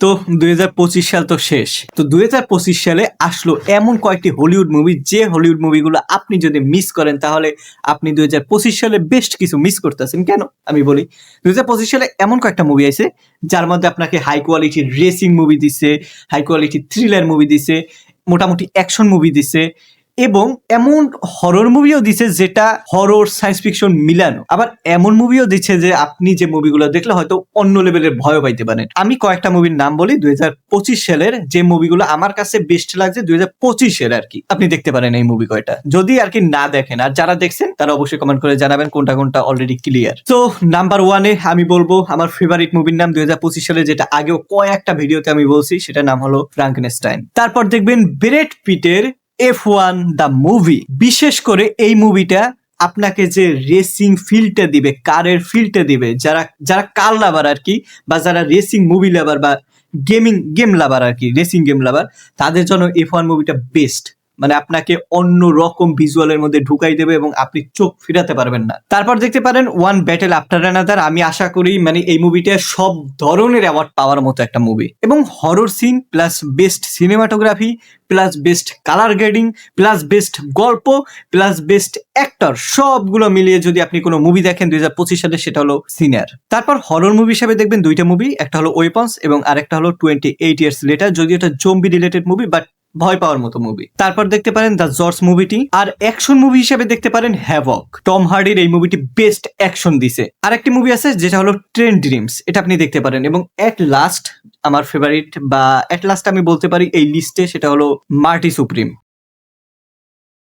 তো 2025 সাল তো শেষ। তো 2025 সালে আসলো এমন কয়েকটি হলিউড মুভি, যে হলিউড মুভিগুলো আপনি যদি মিস করেন তাহলে আপনি 2025 সালে বেস্ট কিছু মিস করতেছেন। কেন আমি বলি, 2025 সালে এমন কয়েকটা মুভি আছে যার মধ্যে আপনাকে হাই কোয়ালিটির রেসিং মুভি দিছে, হাই কোয়ালিটি থ্রিলার মুভি দিছে, মোটামুটি অ্যাকশন মুভি দিছে এবং এমন হরর মুভিও দিছে যেটা হরর সায়েন্স ফিকশন মিলানো। আবার এমন মুভিও দিচ্ছে যে আপনি যে মুভিগুলো দেখলে হয়তো অন্য লেভেলের ভয় পাইতে পারেন। আমি কয়েকটা মুভির নাম বলি 2025 সালের, যে মুভিগুলো আমার কাছে বেস্ট লাগছে 2025 এর আর কি। আপনি দেখতে পারেন এই মুভি কয়টা, যদি আর কি না দেখেন, আর যারা দেখছেন তারা অবশ্যই কমেন্ট করে জানাবেন কোনটা কোনটা অলরেডি ক্লিয়ার। তো নাম্বার 1-এ আমি বলবো আমার ফেভারিট মুভির নাম 2025 সালে, যেটা আগেও কয়েকটা ভিডিওতে আমি বলছি, সেটা নাম হলো ফ্রাঙ্কেনস্টাইন। তারপর দেখবেন ব্র্যাড পিটের F1 দ্য মুভি। বিশেষ করে এই মুভিটা আপনাকে যে রেসিং ফিলটা দিবে, কারের ফিলটা দিবে, যারা যারা কার লাভার আর কি, বা যারা রেসিং মুভি লাভার বা গেম লাভার আর কি, রেসিং গেম লাভার, তাদের জন্য F1 মুভিটা বেস্ট। মানে আপনাকে অন্য রকম ভিজুয়ালের মধ্যে ঢুকাই দেবে এবং আপনি চোখ ফিরাতে পারবেন না। তারপর দেখতে পারেন ওয়ান ব্যাটেল আফটার অ্যানাদার। আমি আশা করি মানে এই মুভিটা সব ধরনের অ্যাওয়ার্ড পাওয়ার মতো একটা মুভি, এবং horror scene plus best cinematography plus best colour grading plus best গল্প প্লাস বেস্ট অ্যাক্টর, সবগুলো মিলিয়ে যদি আপনি কোনো মুভি দেখেন 2025 সালে, সেটা হলো সিনিয়র। তারপর হরর মুভি হিসেবে দেখবেন দুইটা মুভি, একটা হলো ওয়েপন্স এবং আরেকটা হলো 28 ইয়ার্স লেটার। যদি এটা জম্বি রিলেটেড মুভি বাট ভয় পাওয়ার মতো মুভি। তারপর দেখতে পারেন দ্য জর্জ মুভিটি। আর অ্যাকশন মুভি হিসেবে দেখতে পারেন হ্যাভক। টম হার্ডির এই মুভিটি বেস্ট অ্যাকশন দিছে। আর একটি মুভি আছে যেটা হলো ট্রেন ড্রিমস, এটা আপনি দেখতে পারেন। এবং এট লাস্ট আমার ফেভারিট, বা এট লাস্ট আমি বলতে পারি এই লিস্টে, সেটা হলো মার্টি সুপ্রিম।